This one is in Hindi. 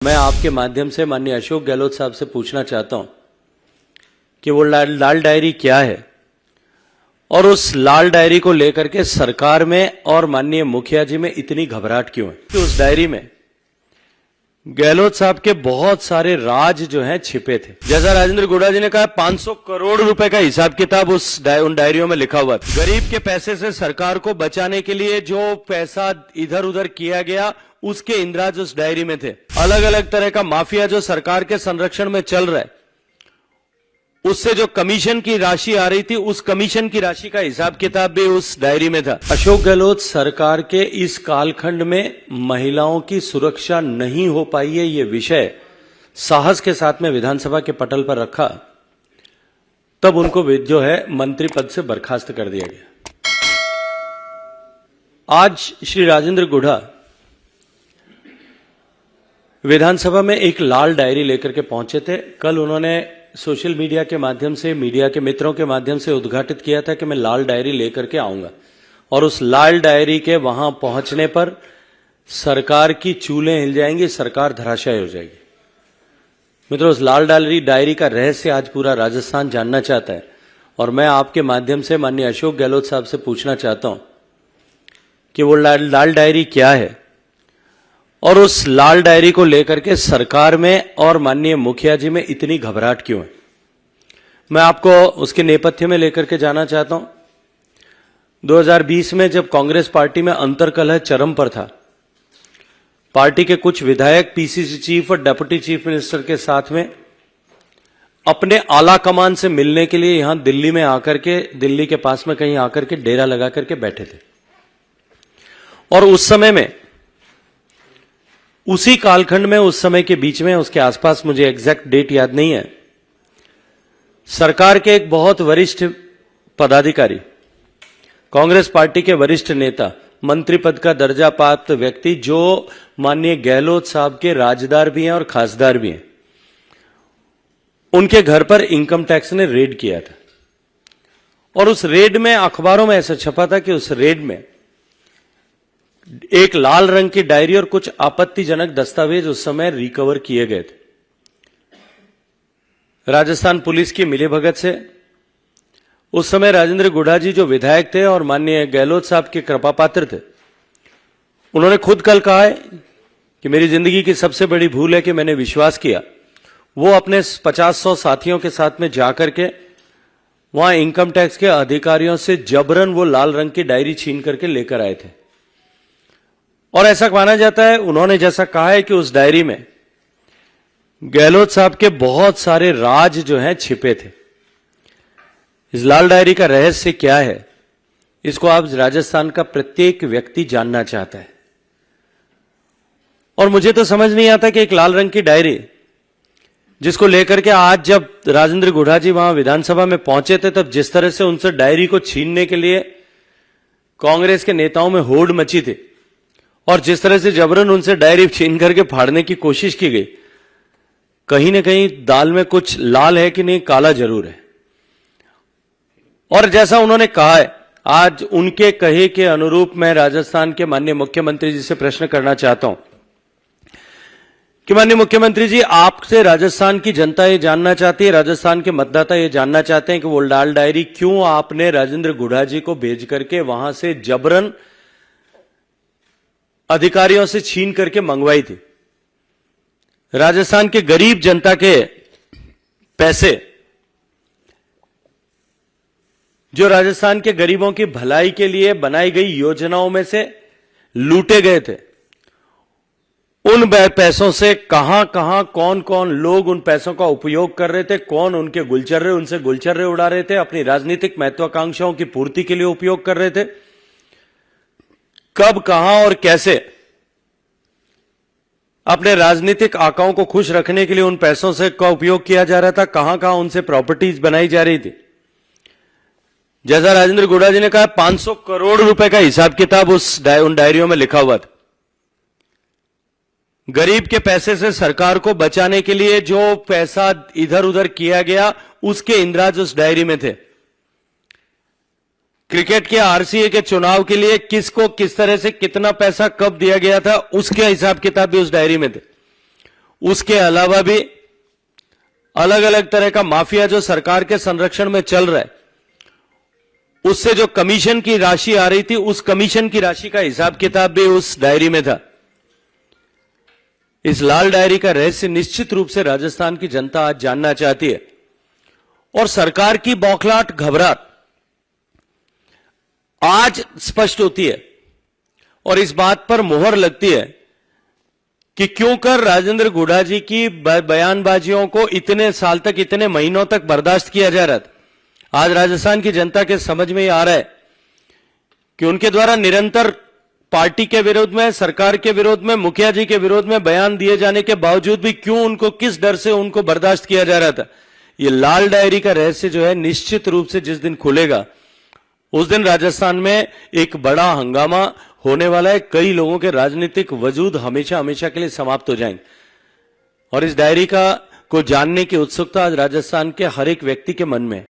मैं आपके माध्यम से माननीय अशोक गहलोत साहब से पूछना चाहता हूं कि वो लाल डायरी क्या है और उस लाल डायरी को लेकर के सरकार में और माननीय मुखिया जी में इतनी घबराहट क्यों है कि उस डायरी में गहलोत साहब के बहुत सारे राज जो हैं छिपे थे। जैसा राजेंद्र गुड़ा जी ने कहा 500 करोड़ रुपए का हिसाब किताब उन डायरियों में लिखा हुआ था। गरीब के पैसे से सरकार को बचाने के लिए जो पैसा इधर उधर किया गया उसके इंद्राज उस डायरी में थे। अलग अलग तरह का माफिया जो सरकार के संरक्षण में चल रहा है उससे जो कमीशन की राशि आ रही थी उस कमीशन की राशि का हिसाब किताब भी उस डायरी में था। अशोक गहलोत सरकार के इस कालखंड में महिलाओं की सुरक्षा नहीं हो पाई है, ये विषय साहस के साथ में विधानसभा के पटल पर रखा, तब उनको जो है मंत्री पद से बर्खास्त कर दिया गया। आज श्री राजेंद्र गुढ़ा विधानसभा में एक लाल डायरी लेकर के पहुंचे थे। कल उन्होंने सोशल मीडिया के माध्यम से, मीडिया के मित्रों के माध्यम से उद्घाटित किया था कि मैं लाल डायरी लेकर के आऊंगा, और उस लाल डायरी के वहां पहुंचने पर सरकार की चूलें हिल जाएंगी, सरकार धराशायी हो जाएगी। मित्रों, उस लाल डायरी का रहस्य आज पूरा राजस्थान जानना चाहता है, और मैं आपके माध्यम से माननीय अशोक गहलोत साहब से पूछना चाहता हूं कि वो लाल डायरी क्या है और उस लाल डायरी को लेकर के सरकार में और माननीय मुखिया जी में इतनी घबराहट क्यों है। मैं आपको उसके नेपथ्य में लेकर के जाना चाहता हूं। 2020 में जब कांग्रेस पार्टी में अंतर्कलह चरम पर था, पार्टी के कुछ विधायक पीसीसी चीफ और डिप्टी चीफ मिनिस्टर के साथ में अपने आला कमान से मिलने के लिए यहां दिल्ली में आकर के, दिल्ली के पास में कहीं आकर के डेरा लगा करके बैठे थे। और उस समय में, उसी कालखंड में, उस समय के बीच में, उसके आसपास, मुझे एग्जैक्ट डेट याद नहीं है, सरकार के एक बहुत वरिष्ठ पदाधिकारी, कांग्रेस पार्टी के वरिष्ठ नेता, मंत्री पद का दर्जा प्राप्त व्यक्ति, जो माननीय गहलोत साहब के राजदार भी हैं और खासदार भी हैं, उनके घर पर इनकम टैक्स ने रेड किया था। और उस रेड में अखबारों में ऐसा छपा था कि उस रेड में एक लाल रंग की डायरी और कुछ आपत्तिजनक दस्तावेज उस समय रिकवर किए गए थे। राजस्थान पुलिस की मिलीभगत से उस समय राजेंद्र गुढ़ा जी जो विधायक थे और माननीय गहलोत साहब के कृपा पात्र थे, उन्होंने खुद कल कहा है कि मेरी जिंदगी की सबसे बड़ी भूल है कि मैंने विश्वास किया। वो अपने 50-100 साथियों के साथ में जाकर के वहां इनकम टैक्स के अधिकारियों से जबरन वो लाल रंग की डायरी छीन करके लेकर आए थे। और ऐसा माना जाता है, उन्होंने जैसा कहा है, कि उस डायरी में गहलोत साहब के बहुत सारे राज जो हैं छिपे थे। इस लाल डायरी का रहस्य क्या है, इसको आप राजस्थान का प्रत्येक व्यक्ति जानना चाहता है। और मुझे तो समझ नहीं आता कि एक लाल रंग की डायरी जिसको लेकर के आज जब राजेंद्र गुढ़ा जी वहां विधानसभा में पहुंचे थे, तब जिस तरह से उनसे डायरी को छीनने के लिए कांग्रेस के नेताओं में होड़ मची थी और जिस तरह से जबरन उनसे डायरी छीन करके फाड़ने की कोशिश की गई, कहीं ना कहीं दाल में कुछ लाल है कि नहीं, काला जरूर है। और जैसा उन्होंने कहा है, आज उनके कहे के अनुरूप मैं राजस्थान के माननीय मुख्यमंत्री जी से प्रश्न करना चाहता हूं कि माननीय मुख्यमंत्री जी, आपसे राजस्थान की जनता ये जानना चाहती है, राजस्थान के मतदाता ये जानना चाहते हैं कि वो लाल डायरी क्यों आपने राजेंद्र गुढ़ा जी को भेज करके वहां से जबरन अधिकारियों से छीन करके मंगवाई थी। राजस्थान के गरीब जनता के पैसे जो राजस्थान के गरीबों की भलाई के लिए बनाई गई योजनाओं में से लूटे गए थे, उन पैसों से कहां कहां कौन कौन लोग उन पैसों का उपयोग कर रहे थे, कौन उनके उनसे गुलचर्रे उड़ा रहे थे, अपनी राजनीतिक महत्वाकांक्षाओं की पूर्ति के लिए उपयोग कर रहे थे, कब, कहां और कैसे अपने राजनीतिक आकाओं को खुश रखने के लिए उन पैसों से का उपयोग किया जा रहा था, कहां कहां उनसे प्रॉपर्टीज बनाई जा रही थी। जैसा राजेंद्र गुढ़ा जी ने कहा 500 करोड़ रुपए का हिसाब किताब उन डायरियों में लिखा हुआ था। गरीब के पैसे से सरकार को बचाने के लिए जो पैसा इधर उधर किया गया उसके इंद्राज उस डायरी में थे। क्रिकेट के आरसीए के चुनाव के लिए किसको किस तरह से कितना पैसा कब दिया गया था, उसके हिसाब किताब भी उस डायरी में थे। उसके अलावा भी अलग अलग तरह का माफिया जो सरकार के संरक्षण में चल रहा है, उससे जो कमीशन की राशि आ रही थी, उस कमीशन की राशि का हिसाब किताब भी उस डायरी में था। इस लाल डायरी का रहस्य निश्चित रूप से राजस्थान की जनता आज जानना चाहती है, और सरकार की बौखलाहट, घबराहट आज स्पष्ट होती है, और इस बात पर मोहर लगती है कि क्यों कर राजेंद्र गुढ़ा जी की बयानबाजियों को इतने साल तक, इतने महीनों तक बर्दाश्त किया जा रहा था। आज राजस्थान की जनता के समझ में आ रहा है कि उनके द्वारा निरंतर पार्टी के विरोध में, सरकार के विरोध में, मुखिया जी के विरोध में बयान दिए जाने के बावजूद भी क्यों उनको, किस डर से उनको बर्दाश्त किया जा रहा था। ये लाल डायरी का रहस्य जो है निश्चित रूप से जिस दिन खुलेगा, उस दिन राजस्थान में एक बड़ा हंगामा होने वाला है। कई लोगों के राजनीतिक वजूद हमेशा हमेशा के लिए समाप्त हो जाएंगे, और इस डायरी को जानने की उत्सुकता आज राजस्थान के हर एक व्यक्ति के मन में है।